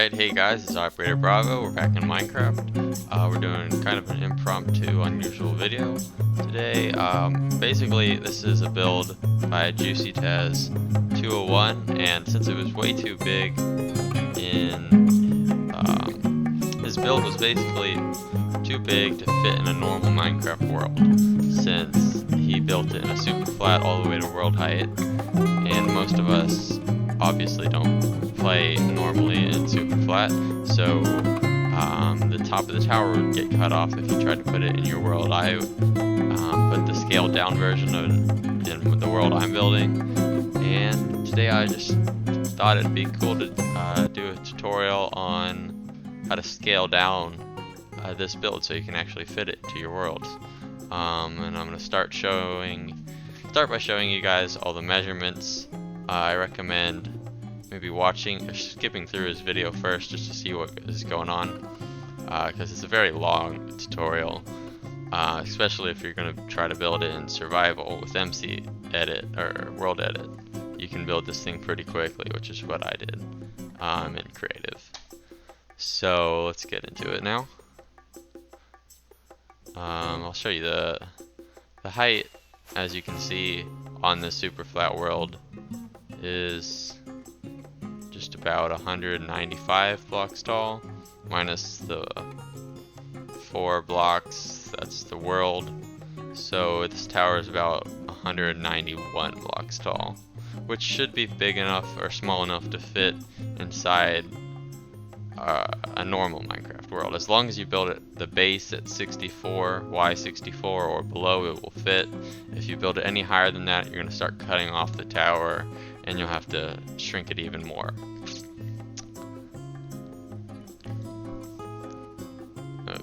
Alright, hey guys, it's Operator Bravo. We're back in Minecraft. We're doing kind of an impromptu, unusual video today. Basically, this is a build by JuicyTaz201, and since it was way too big his build was basically too big to fit in a normal Minecraft world, since he built it in a super flat all the way to world height, and most of us obviously don't play normally in super flat, so the top of the tower would get cut off if you tried to put it in your world. I put the scaled down version in the world I'm building, and today I just thought it'd be cool to do a tutorial on how to scale down this build so you can actually fit it to your worlds. And I'm going to start by showing you guys all the measurements. I recommend maybe watching or skipping through his video first just to see what is going on, because it's a very long tutorial, especially if you're going to try to build it in survival with MC edit or world edit. You can build this thing pretty quickly, which is what I did in creative. So let's get into it now. I'll show you the height. As you can see on this super flat world is just about 195 blocks tall, minus the 4 blocks, that's the world. So this tower is about 191 blocks tall, which should be big enough or small enough to fit inside a normal Minecraft world. As long as you build it the base at 64 or below, it will fit. If you build it any higher than that, you're going to start cutting off the tower and you'll have to shrink it even more.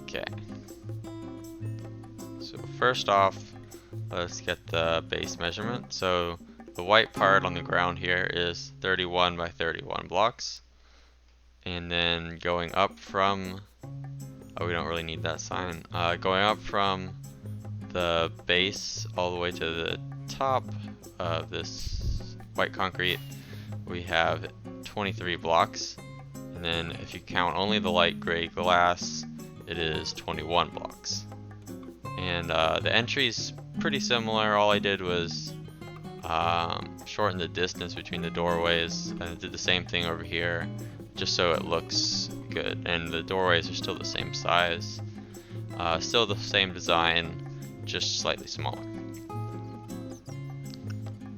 Okay, so first off, let's get the base measurement. So the white part on the ground here is 31 by 31 blocks. And then going up from, oh, we don't really need that sign. Going up from the base all the way to the top of this white concrete, we have 23 blocks. And then if you count only the light gray glass, it is 21 blocks. And the entry's pretty similar. All I did was shorten the distance between the doorways. I did the same thing over here, just so it looks good, and the doorways are still the same size, still the same design, just slightly smaller.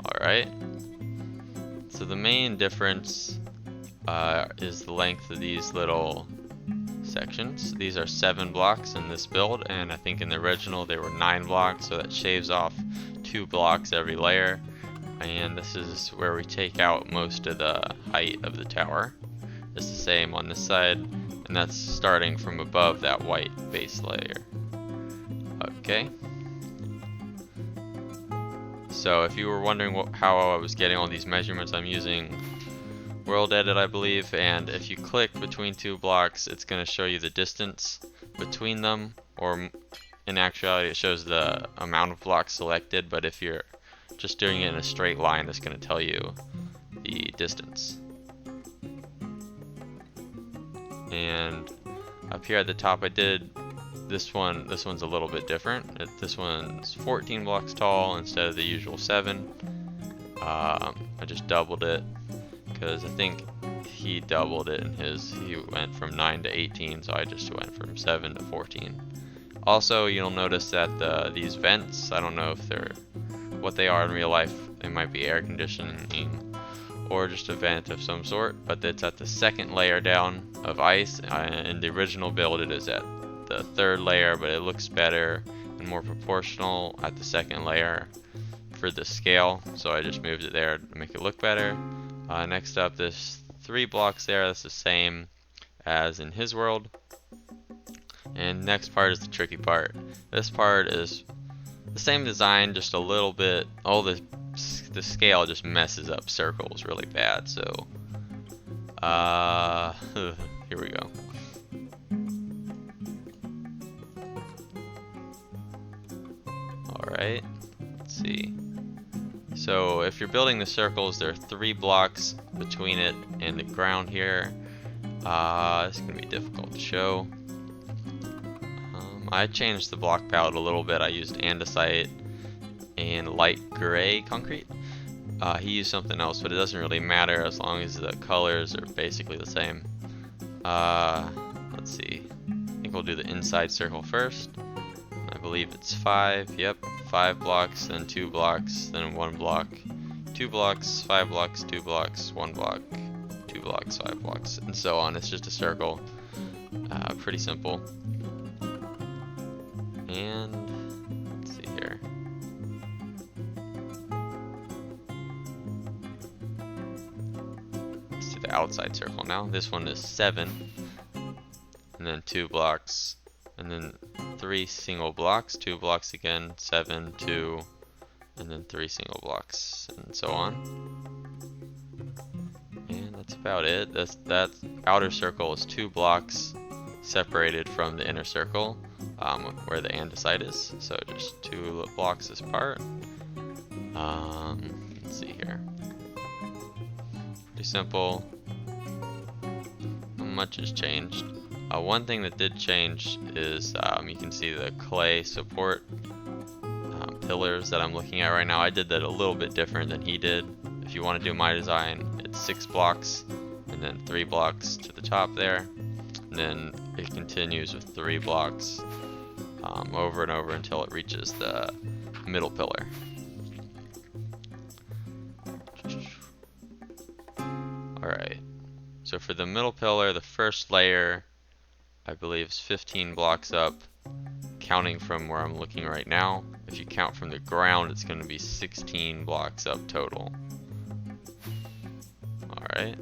Alright, so the main difference is the length of these little sections. These are 7 blocks in this build, and I think in the original they were 9 blocks, so that shaves off 2 blocks every layer, and this is where we take out most of the height of the tower. It's the same on this side, and that's starting from above that white base layer. Okay. So if you were wondering how I was getting all these measurements, I'm using World Edit, I believe, and if you click between 2 blocks, it's going to show you the distance between them, or in actuality it shows the amount of blocks selected, but if you're just doing it in a straight line, it's going to tell you the distance. And up here at the top, I did this one. This one's a little bit different. This one's 14 blocks tall instead of the usual 7. I just doubled it because I think he doubled it in his. He went from 9 to 18, so I just went from 7 to 14. Also, you'll notice that these vents, I don't know if they're what they are in real life. They might be air conditioning or just a vent of some sort, but it's at the 2nd layer down of ice. In the original build it is at the 3rd layer, but it looks better and more proportional at the 2nd layer for the scale, so I just moved it there to make it look better. Next up, this 3 blocks there, that's the same as in his world. And next part is the tricky part. This part is the same design, just a little bit. All the scale just messes up circles really bad, so here we go. Alright, let's see. So if you're building the circles, there are 3 blocks between it and the ground here. This is gonna be difficult to show. I changed the block palette a little bit. I used andesite and light gray concrete. He used something else, but it doesn't really matter as long as the colors are basically the same. Let's see. I think we'll do the inside circle first. I believe it's 5. Yep, 5 blocks, then 2 blocks, then 1 block, 2 blocks, 5 blocks, 2 blocks, 1 block, 2 blocks, 5 blocks, and so on. It's just a circle. Pretty simple. And let's see here. Let's do the outside circle now. This one is 7, and then 2 blocks, and then 3 single blocks, 2 blocks again, 7, 2, and then 3 single blocks, and so on. And that's about it. That outer circle is 2 blocks separated from the inner circle, where the andesite is. So just 2 blocks apart. Let's see here. Pretty simple. Not much has changed. One thing that did change is you can see the clay support pillars that I'm looking at right now. I did that a little bit different than he did. If you want to do my design, it's 6 blocks and then 3 blocks to the top there, and then it continues with 3 blocks over and over until it reaches the middle pillar. Alright, so for the middle pillar, the first layer I believe is 15 blocks up, counting from where I'm looking right now. If you count from the ground, it's going to be 16 blocks up total. Alright,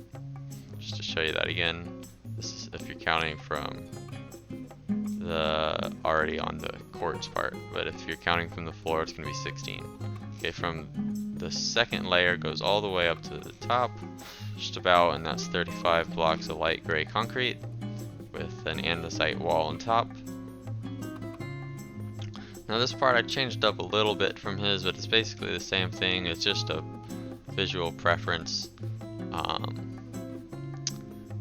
just to show you that again, this is if you're counting from the already on the quartz part, but if you're counting from the floor, it's going to be 16. Okay, from the second layer goes all the way up to the top, just about, and that's 35 blocks of light gray concrete with an andesite wall on top. Now this part I changed up a little bit from his, but it's basically the same thing. It's just a visual preference.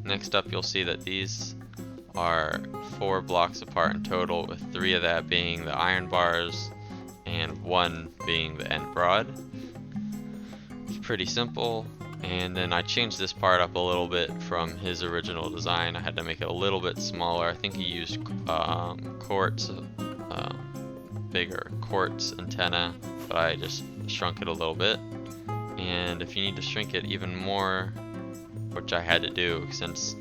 Next up, you'll see that these are 4 blocks apart in total, with 3 of that being the iron bars and 1 being the end rod. It's pretty simple. And then I changed this part up a little bit from his original design. I had to make it a little bit smaller. I think he used quartz, bigger quartz antenna, but I just shrunk it a little bit. And if you need to shrink it even more, which I had to do, since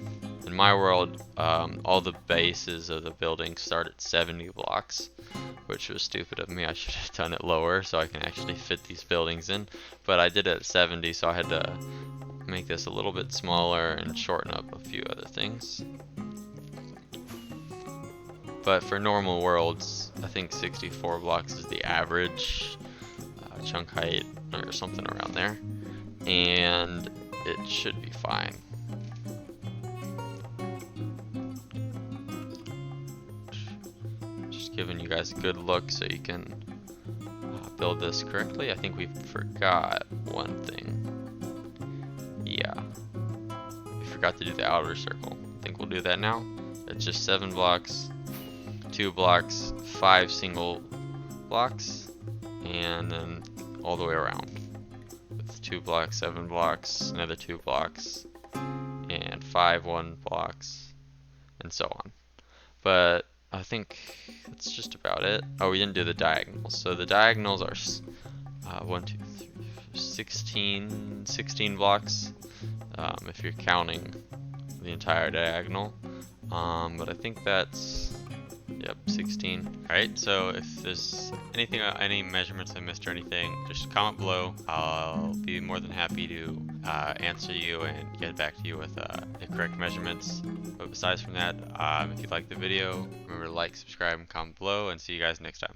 in my world all the bases of the building start at 70 blocks, which was stupid of me. I should have done it lower so I can actually fit these buildings in, but I did it at 70, so I had to make this a little bit smaller and shorten up a few other things. But for normal worlds, I think 64 blocks is the average chunk height, or something around there, and it should be fine. Just giving you guys a good look so you can build this correctly. I think we forgot one thing. Yeah, we forgot to do the outer circle. I think we'll do that now. It's just 7 blocks, 2 blocks, 5 single blocks, and then all the way around with 2 blocks, 7 blocks, another 2 blocks, and 5 1 blocks, and so on. But I think that's just about it. Oh, we didn't do the diagonals. So the diagonals are 16 blocks if you're counting the entire diagonal. But I think that's, yep, 16. Alright, so if there's anything, any measurements I missed or anything, just comment below. I'll be more than happy to answer you and get back to you with the correct measurements. But besides from that, if you liked the video, remember to like, subscribe, and comment below, and see you guys next time.